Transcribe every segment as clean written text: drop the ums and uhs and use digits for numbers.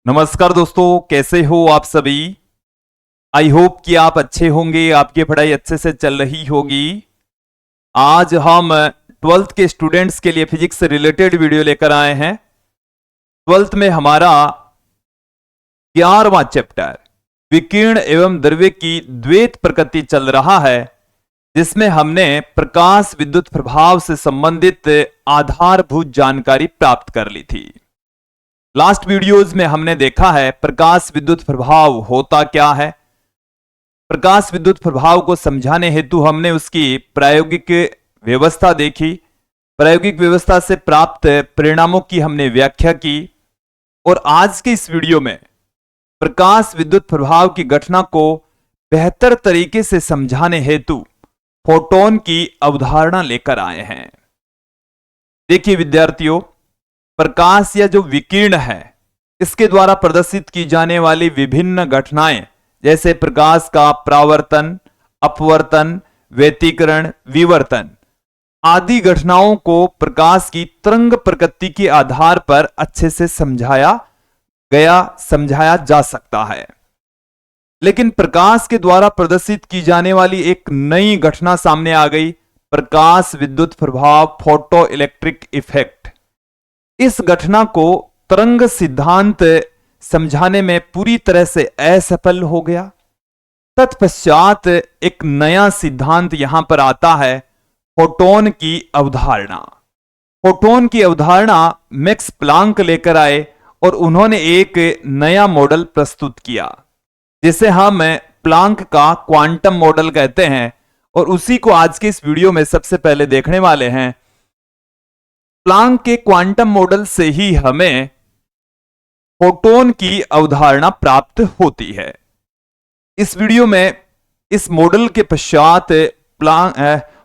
नमस्कार दोस्तों, कैसे हो आप सभी। आई होप कि आप अच्छे होंगे, आपकी पढ़ाई अच्छे से चल रही होगी। आज हम ट्वेल्थ के स्टूडेंट्स के लिए फिजिक्स से रिलेटेड वीडियो लेकर आए हैं। ट्वेल्थ में हमारा 11वां चैप्टर विकिरण एवं द्रव्य की द्वैत प्रकृति चल रहा है, जिसमें हमने प्रकाश विद्युत प्रभाव से संबंधित आधारभूत जानकारी प्राप्त कर ली थी। लास्ट वीडियोज में हमने देखा है प्रकाश विद्युत प्रभाव होता क्या है। प्रकाश विद्युत प्रभाव को समझाने हेतु हमने उसकी प्रायोगिक व्यवस्था देखी। प्रायोगिक व्यवस्था से प्राप्त परिणामों की हमने व्याख्या की। और आज के इस वीडियो में प्रकाश विद्युत प्रभाव की घटना को बेहतर तरीके से समझाने हेतु फोटोन की अवधारणा लेकर आए हैं। देखिए विद्यार्थियों, प्रकाश या जो विकिरण है, इसके द्वारा प्रदर्शित की जाने वाली विभिन्न घटनाएं जैसे प्रकाश का परावर्तन, अपवर्तन, व्यतिकरण, विवर्तन आदि घटनाओं को प्रकाश की तरंग प्रकृति के आधार पर अच्छे से समझाया जा सकता है। लेकिन प्रकाश के द्वारा प्रदर्शित की जाने वाली एक नई घटना सामने आ गई, प्रकाश विद्युत प्रभाव, फोटो इलेक्ट्रिक इफेक्ट। इस घटना को तरंग सिद्धांत समझाने में पूरी तरह से असफल हो गया। तत्पश्चात एक नया सिद्धांत यहां पर आता है, फोटोन की अवधारणा। फोटोन की अवधारणा मैक्स प्लांक लेकर आए और उन्होंने एक नया मॉडल प्रस्तुत किया, जिसे हम प्लांक का क्वांटम मॉडल कहते हैं। और उसी को आज के इस वीडियो में सबसे पहले देखने वाले हैं। प्लांक के क्वांटम मॉडल से ही हमें फोटोन की अवधारणा प्राप्त होती है। इस वीडियो में इस मॉडल के पश्चात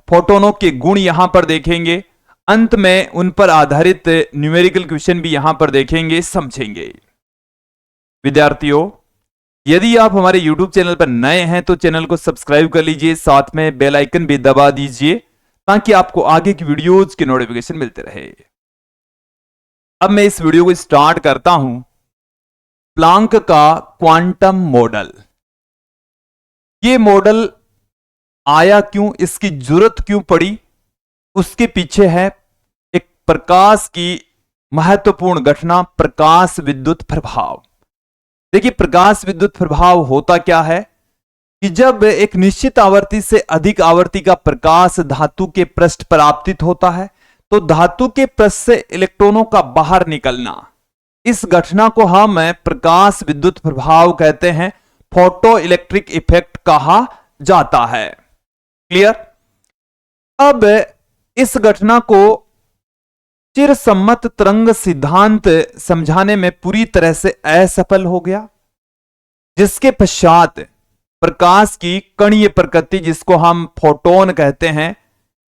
फोटोनों के गुण यहां पर देखेंगे। अंत में उन पर आधारित न्यूमेरिकल क्वेश्चन भी यहां पर देखेंगे, समझेंगे। विद्यार्थियों, यदि आप हमारे YouTube चैनल पर नए हैं तो चैनल को सब्सक्राइब कर लीजिए, साथ में बेल आइकन भी दबा दीजिए ताकि आपको आगे की वीडियोज के नोटिफिकेशन मिलते रहे। अब मैं इस वीडियो को स्टार्ट करता हूं। प्लांक का क्वांटम मॉडल, ये मॉडल आया क्यों, इसकी जरूरत क्यों पड़ी, उसके पीछे है एक प्रकाश की महत्वपूर्ण घटना, प्रकाश विद्युत प्रभाव। देखिए, प्रकाश विद्युत प्रभाव होता क्या है कि जब एक निश्चित आवृत्ति से अधिक आवृत्ति का प्रकाश धातु के पृष्ठ पर आपतित होता है तो धातु के पृष्ठ से इलेक्ट्रॉनों का बाहर निकलना, इस घटना को हम प्रकाश विद्युत प्रभाव कहते हैं, फोटो इलेक्ट्रिक इफेक्ट कहा जाता है। क्लियर। अब इस घटना को चिरसम्मत तरंग सिद्धांत समझाने में पूरी तरह से असफल हो गया, जिसके पश्चात प्रकाश की कणीय प्रकृति, जिसको हम फोटोन कहते हैं,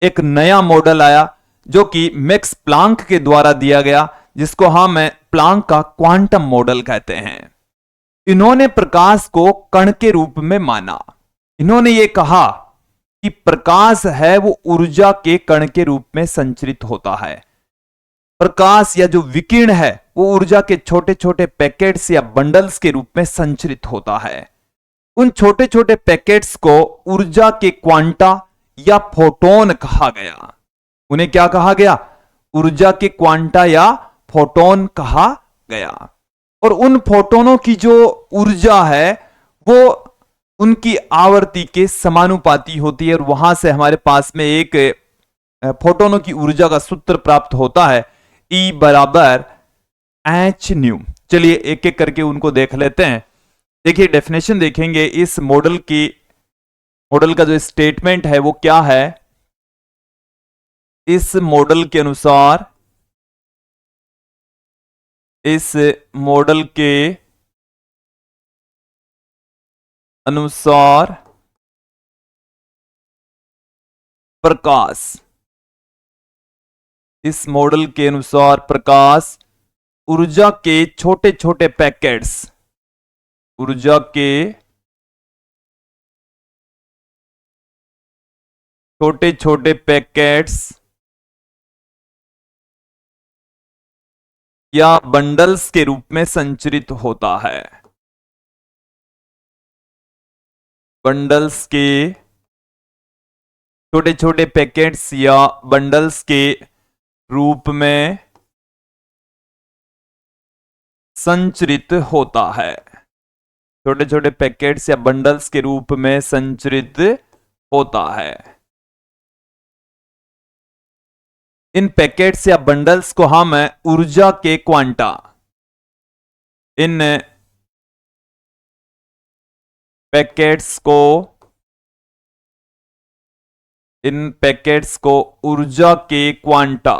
एक नया मॉडल आया जो कि मैक्स प्लांक के द्वारा दिया गया, जिसको हम प्लांक का क्वांटम मॉडल कहते हैं। इन्होंने प्रकाश को कण के रूप में माना। इन्होंने ये कहा कि प्रकाश है वो ऊर्जा के कण के रूप में संचरित होता है। प्रकाश या जो विकिरण है वो ऊर्जा के छोटे छोटे पैकेट्स या बंडल्स के रूप में संचरित होता है। उन छोटे छोटे पैकेट्स को ऊर्जा के क्वांटा या फोटोन कहा गया। उन्हें क्या कहा गया? ऊर्जा के क्वांटा या फोटोन कहा गया। और उन फोटोनों की जो ऊर्जा है वो उनकी आवर्ती के समानुपाती होती है। और वहां से हमारे पास में एक फोटोनों की ऊर्जा का सूत्र प्राप्त होता है, E बराबर एच न्यू। चलिए एक एक करके उनको देख लेते हैं। देखिए, डेफिनेशन देखेंगे इस मॉडल का जो स्टेटमेंट है वो क्या है। इस मॉडल के अनुसार प्रकाश ऊर्जा के छोटे छोटे पैकेट्स या बंडल्स के रूप में संचरित होता है। बंडल्स के छोटे छोटे पैकेट्स या बंडल्स के रूप में संचरित होता है। छोटे छोटे पैकेट्स या बंडल्स के रूप में संचरित होता है। इन पैकेट्स या बंडल्स को हम ऊर्जा के क्वांटा, इन पैकेट्स को ऊर्जा के क्वांटा,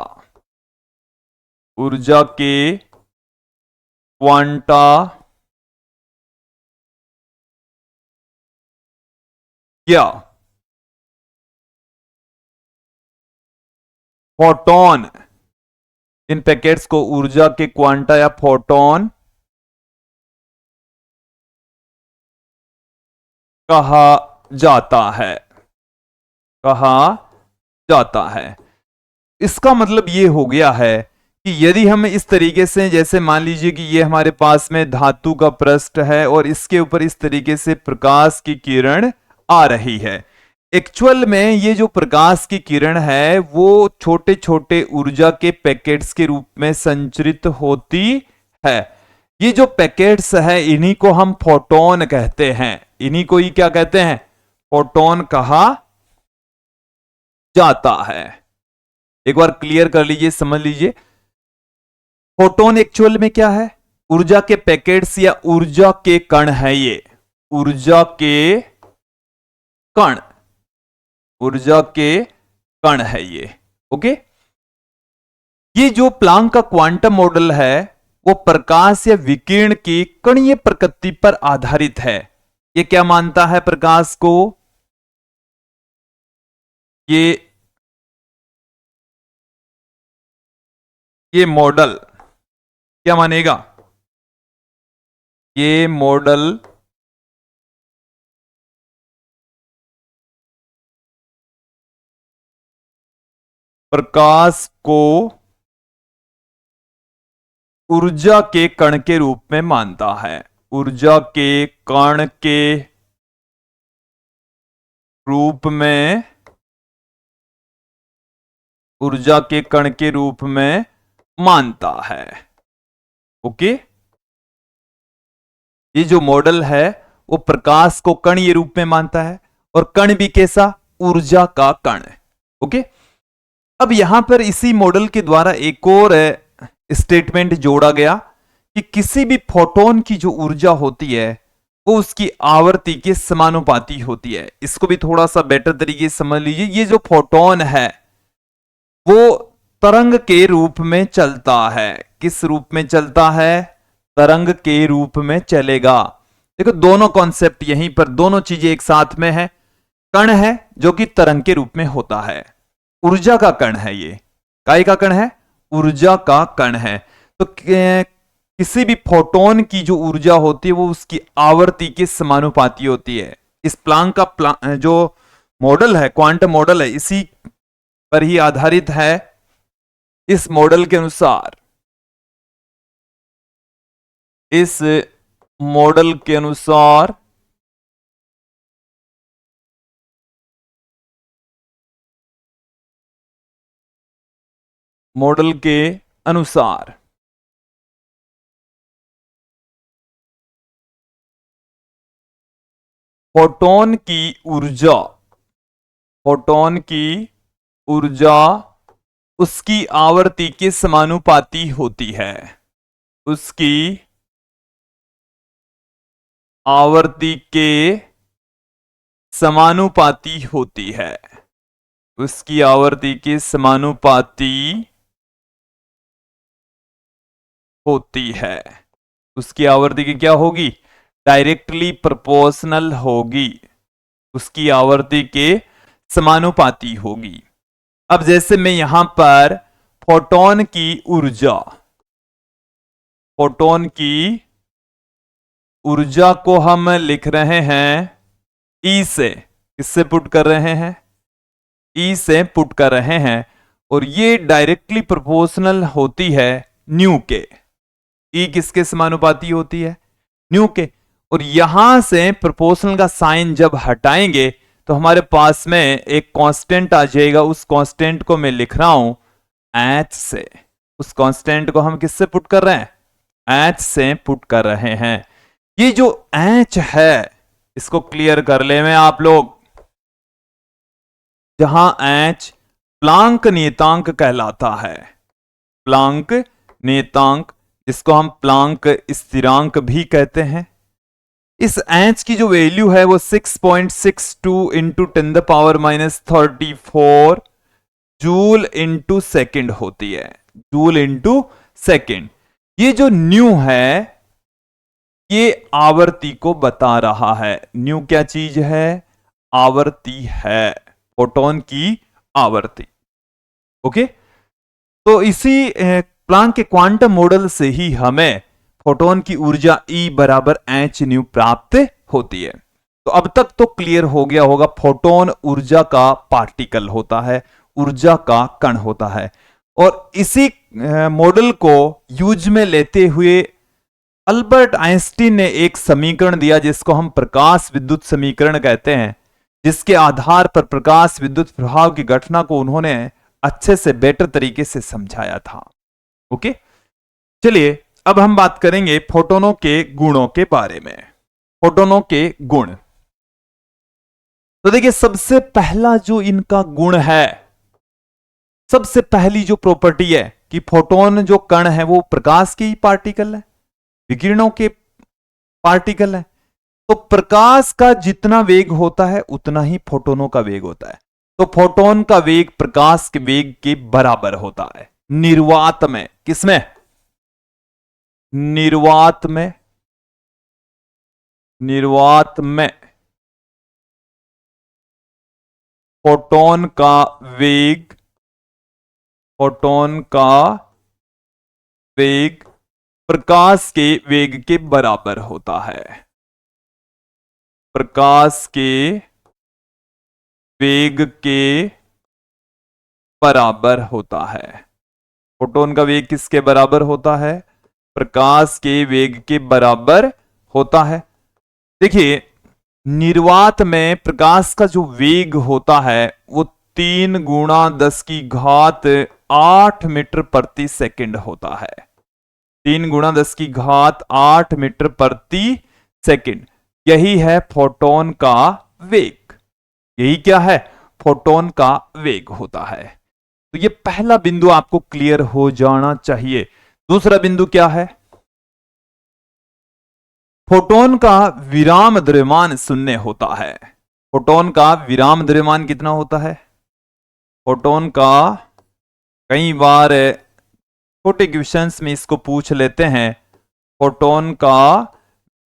या फोटोन, इन पैकेट्स को ऊर्जा के क्वांटा या फोटोन कहा जाता है। इसका मतलब ये हो गया है कि यदि हम इस तरीके से, जैसे मान लीजिए कि ये हमारे पास में धातु का पृष्ठ है और इसके ऊपर इस तरीके से प्रकाश की किरण आ रही है। एक्चुअल में ये जो प्रकाश की किरण है वो छोटे छोटे ऊर्जा के पैकेट्स के रूप में संचरित होती है। ये जो पैकेट्स है इन्हीं को हम फोटोन कहते हैं। इन्हीं को ही क्या कहते हैं? फोटोन कहा जाता है। एक बार क्लियर कर लीजिए, समझ लीजिए। फोटोन एक्चुअल में क्या है? ऊर्जा के पैकेट्स या ऊर्जा के कण है। ये ऊर्जा के कण है ये। ओके, ये जो प्लांक का क्वांटम मॉडल है वो प्रकाश या विकिरण की कणीय प्रकृति पर आधारित है। ये क्या मानता है प्रकाश को? ये मॉडल क्या मानेगा? ये मॉडल प्रकाश को ऊर्जा के कण के रूप में मानता है। ऊर्जा के कण के रूप में, ऊर्जा के कण के रूप में मानता है। ओके, ये जो मॉडल है वो प्रकाश को कण ये रूप में मानता है और कण भी कैसा? ऊर्जा का कण। ओके, अब यहां पर इसी मॉडल के द्वारा एक और स्टेटमेंट जोड़ा गया कि किसी भी फोटोन की जो ऊर्जा होती है वो उसकी आवर्ती के समानुपाती होती है। इसको भी थोड़ा सा बेटर तरीके से समझ लीजिए। ये जो फोटोन है वो तरंग के रूप में चलता है। किस रूप में चलता है? तरंग के रूप में चलेगा। देखो दोनों कॉन्सेप्ट यहीं पर, दोनों चीजें एक साथ में है। कण है जो कि तरंग के रूप में होता है, ऊर्जा का कण है। ये काय का कण है? ऊर्जा का कण है। तो किसी भी फोटोन की जो ऊर्जा होती है वो उसकी आवर्ती के समानुपाती होती है। इस प्लांक का जो मॉडल है, क्वांटम मॉडल है, इसी पर ही आधारित है। इस मॉडल के अनुसार, इस मॉडल के अनुसार फोटोन की ऊर्जा उसकी आवर्ती के समानुपाती होती है। उसकी आवर्ती के समानुपाती होती है। उसकी आवर्ती के समानुपाती होती है। उसकी आवर्ती की क्या होगी? डायरेक्टली प्रोपोर्शनल होगी। उसकी आवर्ती के समानुपाती होगी। अब जैसे मैं यहां पर फोटोन की ऊर्जा को हम लिख रहे हैं ई से। किससे पुट कर रहे हैं? ई से पुट कर रहे हैं और ये डायरेक्टली प्रोपोर्शनल होती है न्यू के। ई किसके समानुपाती होती है? न्यू के। और यहां से प्रोपोर्शनल का साइन जब हटाएंगे तो हमारे पास में एक कांस्टेंट आ जाएगा। उस कांस्टेंट को मैं लिख रहा हूं एच से। उस कांस्टेंट को हम किससे पुट कर रहे हैं? एच से पुट कर रहे हैं। ये जो एच है इसको क्लियर कर ले में आप लोग। जहां एच प्लांक नियतांक कहलाता है, प्लांक नियतांक, जिसको हम प्लांक स्थिरांक भी कहते हैं। इस एच की जो वैल्यू है वो 6.62 इंटू 10⁻⁻34 जूल इंटू सेकेंड होती है। Joule into second. ये जो न्यू है ये आवर्ती को बता रहा है। न्यू क्या चीज है? आवर्ती है, फोटोन की आवर्ती। ओके, तो इसी प्लांक के क्वांटम मॉडल से ही हमें फोटोन की ऊर्जा E बराबर एच न्यू प्राप्त होती है। तो अब तक तो क्लियर हो गया होगा, फोटोन ऊर्जा का पार्टिकल होता है, ऊर्जा का कण होता है। और इसी मॉडल को यूज में लेते हुए अल्बर्ट आइंस्टीन ने एक समीकरण दिया जिसको हम प्रकाश विद्युत समीकरण कहते हैं, जिसके आधार पर प्रकाश विद्युत प्रभाव की घटना को उन्होंने अच्छे से बेटर तरीके से समझाया था। ओके, चलिए अब हम बात करेंगे फोटोनों के गुणों के बारे में। फोटोनों के गुण, तो देखिए सबसे पहला जो इनका गुण है, सबसे पहली जो प्रॉपर्टी है कि फोटोन जो कण है वो प्रकाश के ही पार्टिकल है, विकिरणों के पार्टिकल है। तो प्रकाश का जितना वेग होता है उतना ही फोटोनों का वेग होता है। तो फोटोन का वेग प्रकाश के वेग के बराबर होता है। निर्वात में, किसमें? निर्वात में, निर्वात में फोटोन का वेग, फोटोन का वेग प्रकाश के वेग के बराबर होता है। प्रकाश के वेग के बराबर होता है। फोटोन का वेग किसके बराबर होता है? प्रकाश के वेग के बराबर होता है। देखिए निर्वात में प्रकाश का जो वेग होता है वो 3 गुणा 10 की घात 8 मीटर प्रति सेकंड होता है। 3 गुणा 10 की घात 8 मीटर प्रति सेकंड, यही है फोटोन का वेग। यही क्या है? फोटोन का वेग होता है। तो ये पहला बिंदु आपको क्लियर हो जाना चाहिए। दूसरा बिंदु क्या है? फोटोन का विराम द्रव्यमान शून्य होता है। फोटोन का विराम द्रव्यमान कितना होता है? फोटोन का, कई बार छोटे क्वेश्चंस में इसको पूछ लेते हैं, फोटोन का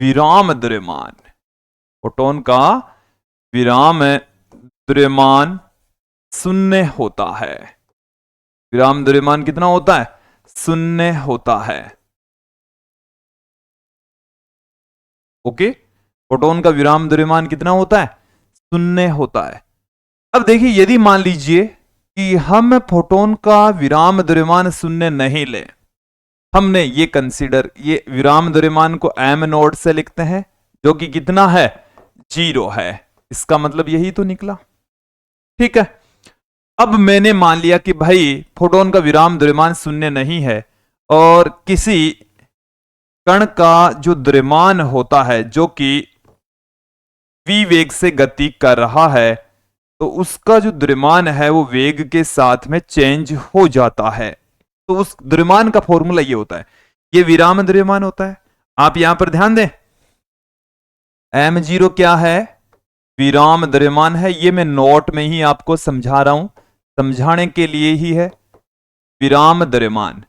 विराम द्रव्यमान, फोटोन का विराम द्रव्यमान शून्य होता है। विराम द्रव्यमान कितना होता है? शून्य होता है। ओके, फोटोन का विराम द्रव्यमान कितना होता है? शून्य होता है। अब देखिए यदि मान लीजिए कि हम फोटोन का विराम द्रव्यमान शून्य नहीं ले, हमने ये कंसीडर, ये विराम द्रव्यमान को m नोड से लिखते हैं जो कि कितना है? 0 है। इसका मतलब यही तो निकला। ठीक है, अब मैंने मान लिया कि भाई फोटोन का विराम द्रव्यमान शून्य नहीं है और किसी कण का जो द्रव्यमान होता है जो कि v वेग से गति कर रहा है, तो उसका जो द्रव्यमान है वो वेग के साथ में चेंज हो जाता है। तो उस द्रव्यमान का फॉर्मूला ये होता है, ये विराम द्रव्यमान होता है। आप यहां पर ध्यान दें, m0 क्या है? विराम द्रव्यमान है। ये मैं नोट में ही आपको समझा रहा हूं, समझाने के लिए ही है। विराम द्रव्यमान,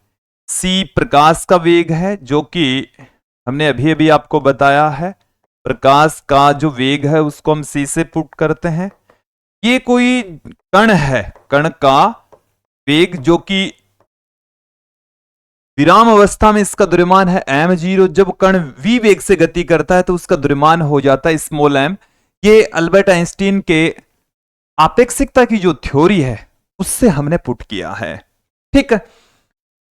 c प्रकाश का वेग है जो कि हमने अभी अभी आपको बताया है। प्रकाश का जो वेग है उसको हम c से पुट करते हैं। ये कोई कण है, कण का वेग जो कि विराम अवस्था में इसका द्रव्यमान है m0। जब कण v वेग से गति करता है तो उसका द्रव्यमान हो जाता है स्मॉल m। ये अल्बर्ट आइंस्टीन के आपेक्षिकता की जो थ्योरी है उससे हमने पुट किया है। ठीक है,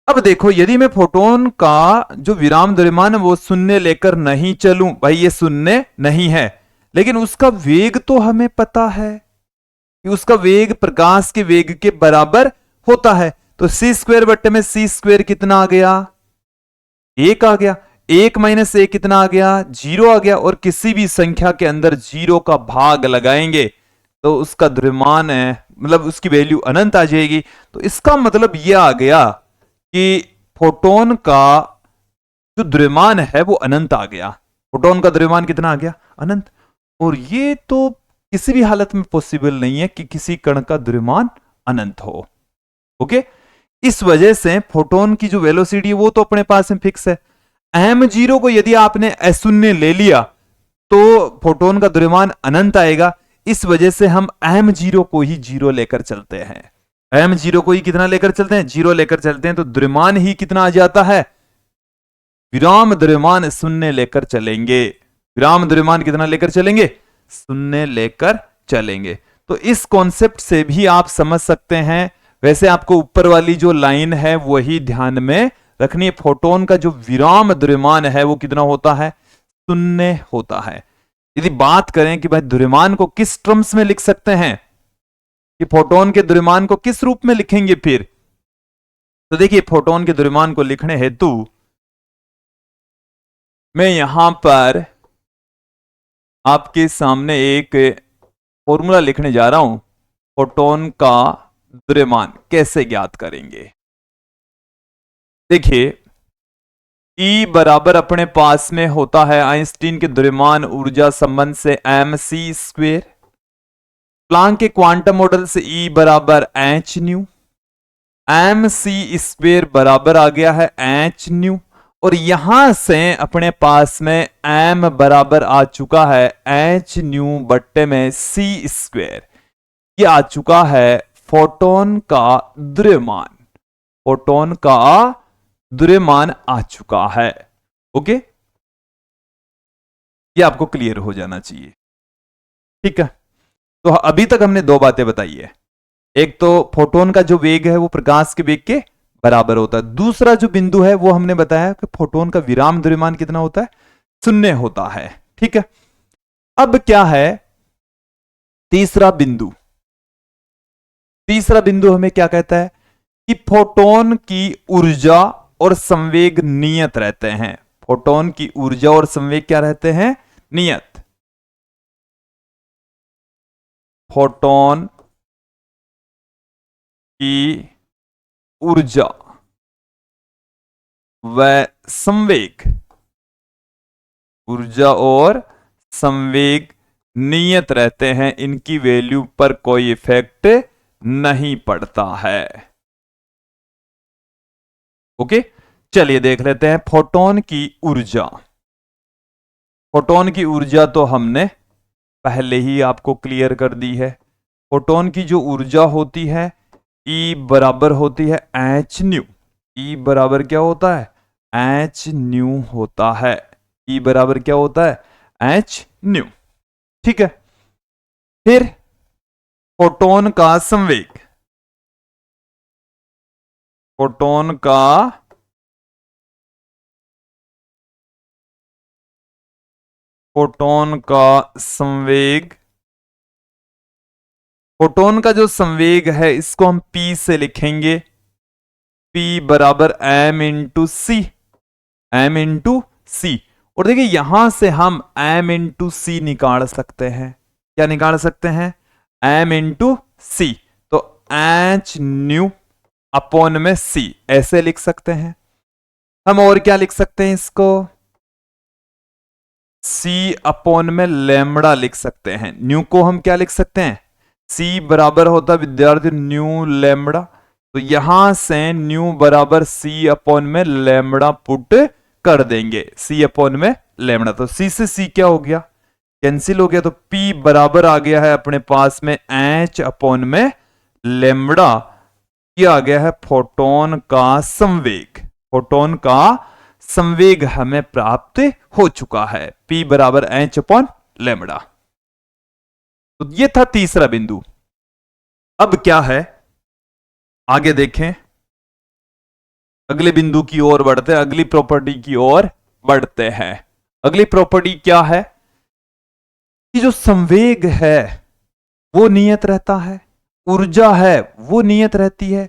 अब देखो, यदि मैं फोटोन का जो विराम द्रव्यमान है वो शून्य लेकर नहीं चलूं, भाई ये शून्य नहीं है, लेकिन उसका वेग तो हमें पता है कि उसका वेग प्रकाश के वेग के बराबर होता है। तो सी स्क्वायर बट्टे में सी स्क्वायर कितना आ गया? एक आ गया। एक माइनस एक कितना आ गया? जीरो आ गया। और किसी भी संख्या के अंदर जीरो का भाग लगाएंगे तो उसका द्रव्यमान है, मतलब उसकी वैल्यू अनंत आ जाएगी। तो इसका मतलब यह आ गया कि फोटोन का जो द्रव्यमान है वो अनंत आ गया। फोटोन का द्रव्यमान कितना आ गया? अनंत। और ये तो किसी भी हालत में पॉसिबल नहीं है कि किसी कण का द्रव्यमान अनंत हो। ओके, इस वजह से फोटोन की जो वेलोसिटी है वो तो अपने पास में फिक्स है। m0 को यदि आपने शून्य ले लिया तो फोटोन का द्रव्यमान अनंत आएगा। इस वजह से हम m0 को ही जीरो लेकर चलते हैं। m0 को ही कितना लेकर चलते हैं? जीरो लेकर चलते हैं। तो द्रव्यमान ही कितना आ जाता है? विराम द्रव्यमान शून्य लेकर चलेंगे। विराम द्रव्यमान कितना लेकर चलेंगे? शून्य लेकर चलेंगे। तो इस कॉन्सेप्ट से भी आप समझ सकते हैं। वैसे आपको ऊपर वाली जो लाइन है वही ध्यान में रखनी है। फोटोन का जो विराम द्रव्यमान है वो कितना होता है? शून्य होता है। यदि बात करें कि भाई द्रव्यमान को किस टर्म्स में लिख सकते हैं, कि फोटोन के द्रव्यमान को किस रूप में लिखेंगे फिर, तो देखिए फोटोन के द्रव्यमान को लिखने हेतु मैं यहां पर आपके सामने एक फॉर्मूला लिखने जा रहा हूं। फोटोन का द्रव्यमान कैसे ज्ञात करेंगे? देखिए, E बराबर अपने पास में होता है आइंस्टीन के द्रव्यमान ऊर्जा संबंध से mc²। प्लांक के क्वांटम मॉडल से E बराबर h न्यू। mc² बराबर आ गया है h न्यू। और यहां से अपने पास में m बराबर आ चुका है h न्यू बट्टे में c²। ये आ चुका है फोटोन का द्रव्यमान। फोटोन का द्रव्यमान आ चुका है। ओके, ये आपको क्लियर हो जाना चाहिए। ठीक है, तो अभी तक हमने दो बातें बताई है। एक तो फोटोन का जो वेग है वो प्रकाश के वेग के बराबर होता है। दूसरा जो बिंदु है वो हमने बताया कि फोटोन का विराम द्रव्यमान कितना होता है? शून्य होता है। ठीक है, अब क्या है तीसरा बिंदु? तीसरा बिंदु हमें क्या कहता है कि फोटोन की ऊर्जा और संवेग नियत रहते हैं। फोटोन की ऊर्जा और संवेग क्या रहते हैं? नियत। फोटोन की ऊर्जा व संवेग, ऊर्जा और संवेग नियत रहते हैं। इनकी वैल्यू पर कोई इफेक्ट नहीं पड़ता है। ओके, चलिए देख लेते हैं फोटोन की ऊर्जा। फोटोन की ऊर्जा तो हमने पहले ही आपको क्लियर कर दी है। फोटोन की जो ऊर्जा होती है E बराबर होती है एच न्यू। E बराबर क्या होता है? एच न्यू होता है। E बराबर क्या होता है? H new. ठीक है, फिर फोटोन का संवेग। फोटोन का फोटोन का संवेग, फोटोन का जो संवेग है इसको हम P से लिखेंगे। P बराबर m इंटू सी। m इंटू सी। और देखिए यहां से हम m इंटू सी निकाल सकते हैं। क्या निकाल सकते हैं? m इंटू सी। तो एच न्यू अपॉन में सी ऐसे लिख सकते हैं हम। और क्या लिख सकते हैं इसको? सी अपॉन में लेमड़ा लिख सकते हैं। न्यू को हम क्या लिख सकते हैं? सी बराबर होता है विद्यार्थी न्यू लेमड़ा। तो यहां से न्यू बराबर सी अपॉन में लेमड़ा पुट कर देंगे। सी अपॉन में लेमड़ा, तो सी से सी क्या हो गया? कैंसिल हो गया। तो पी बराबर आ गया है अपने पास में एच अपॉन में लेमड़ा। यह आ गया है फोटोन का संवेग। फोटोन का संवेग हमें प्राप्त हो चुका है। P बराबर एच अपॉन लेमड़ा। तो ये था तीसरा बिंदु। अब क्या है आगे देखें। अगले बिंदु की ओर बढ़ते हैं, अगली प्रॉपर्टी की ओर बढ़ते हैं। अगली प्रॉपर्टी क्या है कि जो संवेग है वो नियत रहता है, ऊर्जा है वो नियत रहती है।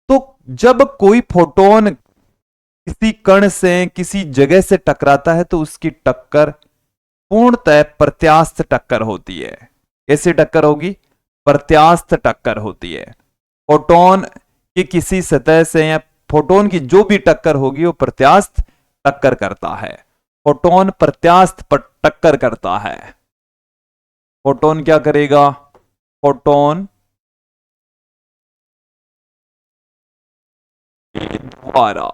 तो जब कोई फोटोन किसी कण से किसी जगह से टकराता है तो उसकी टक्कर पूर्णतः प्रत्यास्थ टक्कर होती है। कैसी टक्कर होगी? प्रत्यास्थ टक्कर होती है। फोटोन की किसी सतह से या फोटोन की जो भी टक्कर होगी वो प्रत्यास्थ टक्कर करता है। फोटोन प्रत्यास्थ पर टक्कर करता है। फोटोन क्या करेगा? फोटोन के द्वारा,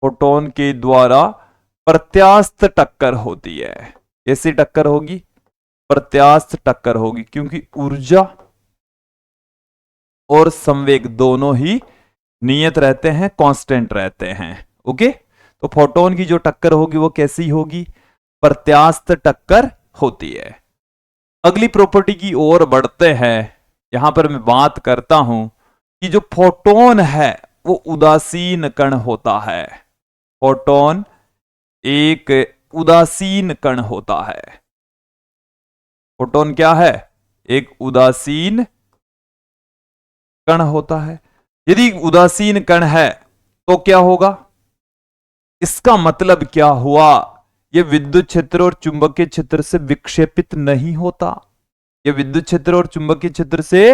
फोटोन के द्वारा प्रत्यास्थ टक्कर होती है। कैसी टक्कर होगी? प्रत्यास्थ टक्कर होगी, क्योंकि ऊर्जा और संवेग दोनों ही नियत रहते हैं, कांस्टेंट रहते हैं। ओके, तो फोटोन की जो टक्कर होगी वो कैसी होगी? प्रत्यास्थ टक्कर होती है। अगली प्रॉपर्टी की ओर बढ़ते हैं। यहां पर मैं बात करता हूं कि जो फोटोन है वो उदासीन कण होता है। फोटोन एक उदासीन कण होता है। फोटोन क्या है? एक उदासीन कण होता है। यदि उदासीन कण है तो क्या होगा? इसका मतलब क्या हुआ? यह विद्युत क्षेत्र और चुंबकीय क्षेत्र से विक्षेपित नहीं होता। यह विद्युत क्षेत्र और चुंबकीय क्षेत्र से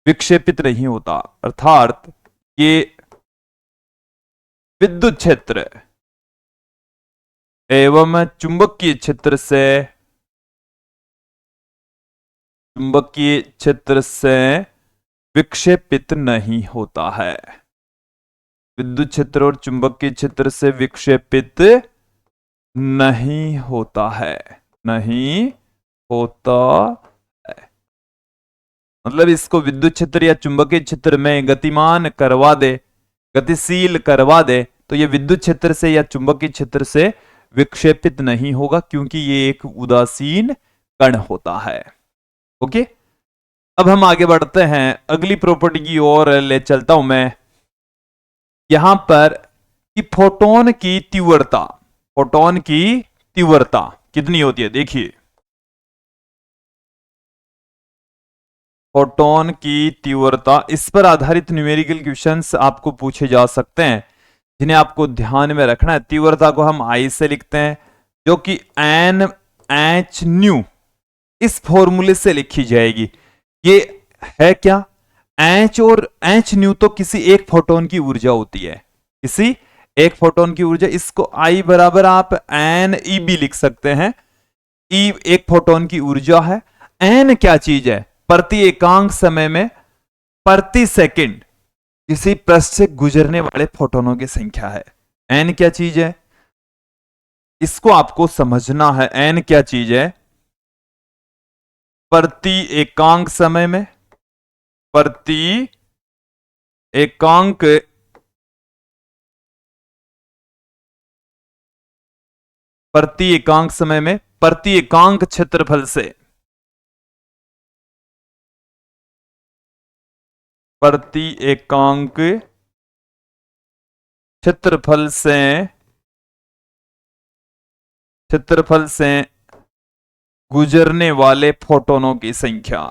विक्षेपित नहीं होता, अर्थात ये विद्युत क्षेत्र एवं चुंबकीय क्षेत्र से विक्षेपित नहीं होता है। विद्युत क्षेत्र और चुंबकीय क्षेत्र से विक्षेपित नहीं होता है, नहीं होता है। मतलब इसको विद्युत क्षेत्र या चुंबकीय क्षेत्र में गतिमान करवा दे, गतिशील करवा दे, तो यह विद्युत क्षेत्र से या चुंबकीय क्षेत्र से विक्षेपित नहीं होगा, क्योंकि ये एक उदासीन कण होता है। ओके, अब हम आगे बढ़ते हैं। अगली प्रॉपर्टी की ओर ले चलता हूं मैं। यहां पर कि फोटोन की तीव्रता, फोटोन की तीव्रता कितनी होती है? देखिए, फोटोन की तीव्रता, इस पर आधारित न्यूमेरिकल क्वेश्चंस आपको पूछे जा सकते हैं, जिन्हें आपको ध्यान में रखना है। तीव्रता को हम आई से लिखते हैं, जो कि एन एच न्यू इस फॉर्मूले से लिखी जाएगी। ये है क्या? एच और एच न्यू तो किसी एक फोटोन की ऊर्जा होती है, किसी एक फोटोन की ऊर्जा। इसको आई बराबर आप एन ई बी लिख सकते हैं। ई एक फोटोन की ऊर्जा है। एन क्या चीज है? प्रति एकांक समय में प्रति सेकंड किसी पृष्ठ से गुजरने वाले फोटोनों की संख्या है। एन क्या चीज है? इसको आपको समझना है। एन क्या चीज है? प्रति एकांक समय में, प्रति एकांक समय में प्रति एकांक क्षेत्रफल से, प्रति एकांक क्षेत्रफल से गुजरने वाले फोटोनों की संख्या,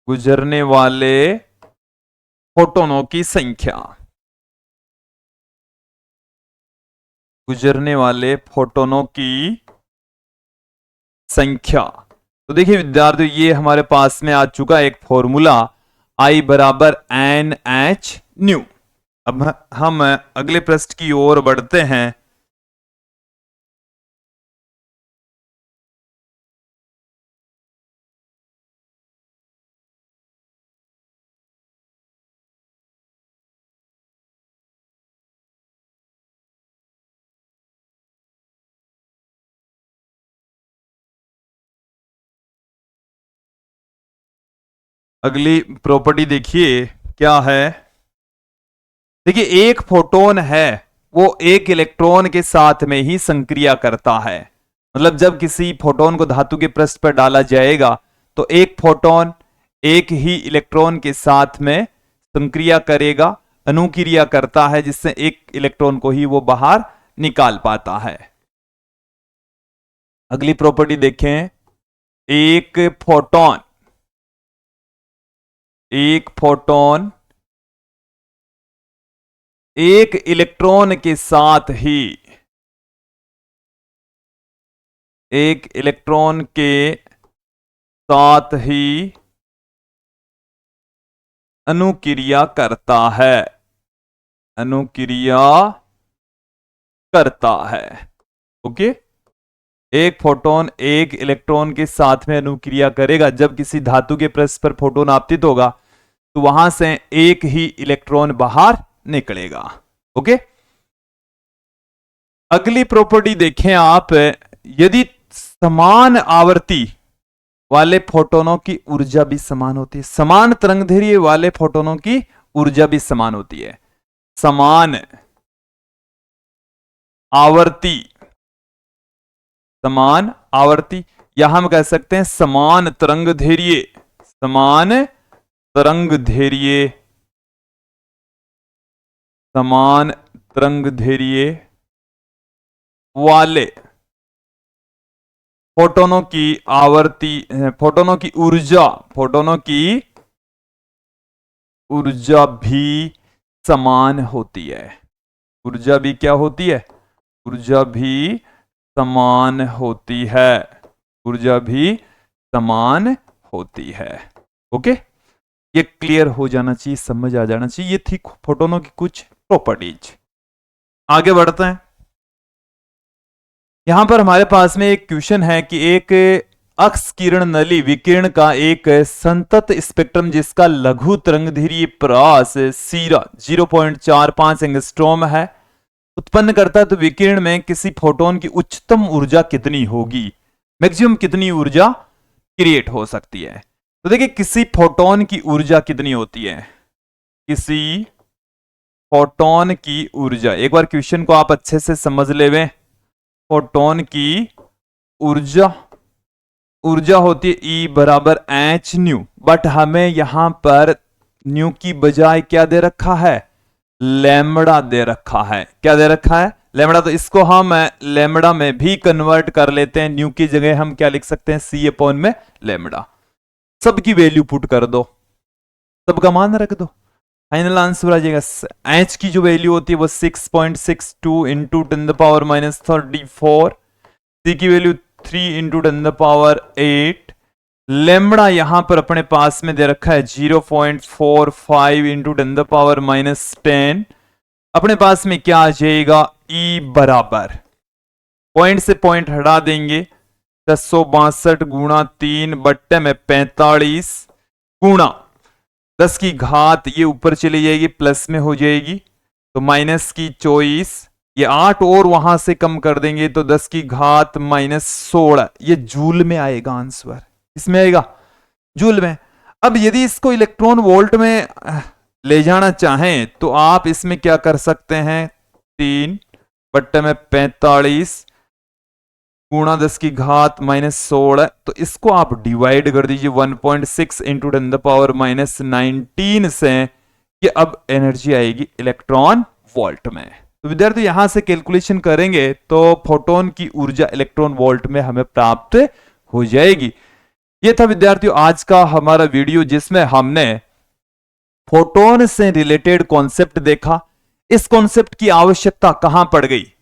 गुजरने वाले फोटोनों की संख्या, गुजरने वाले फोटोनों की संख्या। तो देखिए विद्यार्थियों, ये हमारे पास में आ चुका एक फॉर्मूला, आई बराबर एन एच न्यू। अब हम अगले प्रश्न की ओर बढ़ते हैं। अगली प्रॉपर्टी देखिए क्या है। देखिए, एक फोटोन है वो एक इलेक्ट्रॉन के साथ में ही संक्रिया करता है। मतलब जब किसी फोटोन को धातु के पृष्ठ पर डाला जाएगा तो एक फोटोन एक ही इलेक्ट्रॉन के साथ में संक्रिया करेगा, अनुक्रिया करता है, जिससे एक इलेक्ट्रॉन को ही वो बाहर निकाल पाता है। अगली प्रॉपर्टी देखें, एक फोटोन एक इलेक्ट्रॉन के साथ ही अनुक्रिया करता है। ओके, एक फोटोन एक इलेक्ट्रॉन के साथ में अनुक्रिया करेगा। जब किसी धातु के पृष्ठ पर फोटोन आपतित होगा तो वहां से एक ही इलेक्ट्रॉन बाहर निकलेगा। ओके, अगली प्रॉपर्टी देखें आप, यदि समान आवर्ती वाले फोटोनों की ऊर्जा भी समान होती है, समान तरंगदैर्घ्य वाले फोटोनों की ऊर्जा भी समान होती है। समान आवर्ती या हम कह सकते हैं समान तरंगदैर्घ्य वाले फोटोनों की ऊर्जा भी समान होती है। ऊर्जा भी क्या होती है? ऊर्जा भी समान होती है। ओके, ये क्लियर हो जाना चाहिए, समझ आ जाना चाहिए। ये थी फोटोनों की कुछ प्रॉपर्टीज। आगे बढ़ते हैं। यहां पर हमारे पास में एक क्वेश्चन है कि एक अक्स किरण नली विकिरण का एक संतत स्पेक्ट्रम जिसका लघु तरंगदैर्घ्य प्रकाश सीरा 0.45 एंगस्ट्रॉम है उत्पन्न करता है, तो विकिरण में किसी फोटोन की उच्चतम ऊर्जा कितनी होगी? मैक्सिमम कितनी ऊर्जा क्रिएट हो सकती है? तो देखिए, किसी फोटोन की ऊर्जा कितनी होती है? किसी फोटोन की ऊर्जा, एक बार क्वेश्चन को आप अच्छे से समझ लेवे। फोटोन की ऊर्जा होती है E बराबर एच न्यू, बट हमें यहां पर न्यू की बजाय क्या दे रखा है? लैम्बडा दे रखा है। क्या दे रखा है? लैम्बडा। तो इसको हम लैम्बडा में भी कन्वर्ट कर लेते हैं। न्यू की जगह हम क्या लिख सकते हैं? C अपॉन में लैम्बडा। सबकी वैल्यू पुट कर दो, सबका मान रख दो, फाइनल आंसर आ जाएगा। एच की जो वैल्यू होती है वो 6.62 इंटू 10⁻34, सी की वैल्यू 3 इंटू 10⁻8, लेमड़ा यहां पर अपने पास में दे रखा है 0.45 इंटू 10⁻10। अपने पास में क्या आ जाएगा? ई बराबर, पॉइंट से पॉइंट हटा देंगे, 1062 गुणा 3 बट्टे में 45 गुणा 10 की घात, ये ऊपर चली जाएगी प्लस में हो जाएगी, तो माइनस की 24, ये 8 और वहां से कम कर देंगे तो 10 की घात -16, ये जूल में आएगा आंसर। इसमें आएगा जूल में। अब यदि इसको इलेक्ट्रॉन वोल्ट में ले जाना चाहें तो आप इसमें क्या कर सकते हैं? 3 बट्टे में 45 गुणा 10 की घात -16, तो इसको आप डिवाइड कर दीजिए 1.6 इंटू 10⁻19 से, कि अब एनर्जी आएगी इलेक्ट्रॉन वोल्ट में। तो विद्यार्थी यहां से कैलकुलेशन करेंगे तो फोटोन की ऊर्जा इलेक्ट्रॉन वोल्ट में हमें प्राप्त हो जाएगी। यह था विद्यार्थियों आज का हमारा वीडियो, जिसमें हमने फोटोन से रिलेटेड कॉन्सेप्ट देखा। इस कॉन्सेप्ट की आवश्यकता कहां पड़ गई?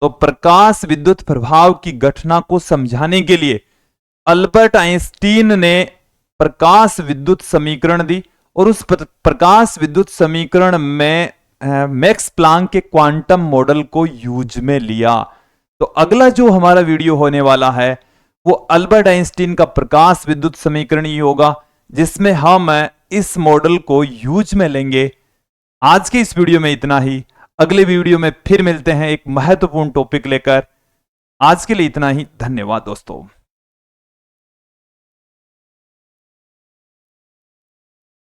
तो प्रकाश विद्युत प्रभाव की घटना को समझाने के लिए अल्बर्ट आइंस्टीन ने प्रकाश विद्युत समीकरण दी, और उस प्रकाश विद्युत समीकरण में मैक्स प्लांक के क्वांटम मॉडल को यूज में लिया। तो अगला जो हमारा वीडियो होने वाला है वो अल्बर्ट आइंस्टीन का प्रकाश विद्युत समीकरण ही होगा, जिसमें हम इस मॉडल को यूज में लेंगे। आज के इस वीडियो में इतना ही, अगले वीडियो में फिर मिलते हैं एक महत्वपूर्ण टॉपिक लेकर। आज के लिए इतना ही, धन्यवाद दोस्तों।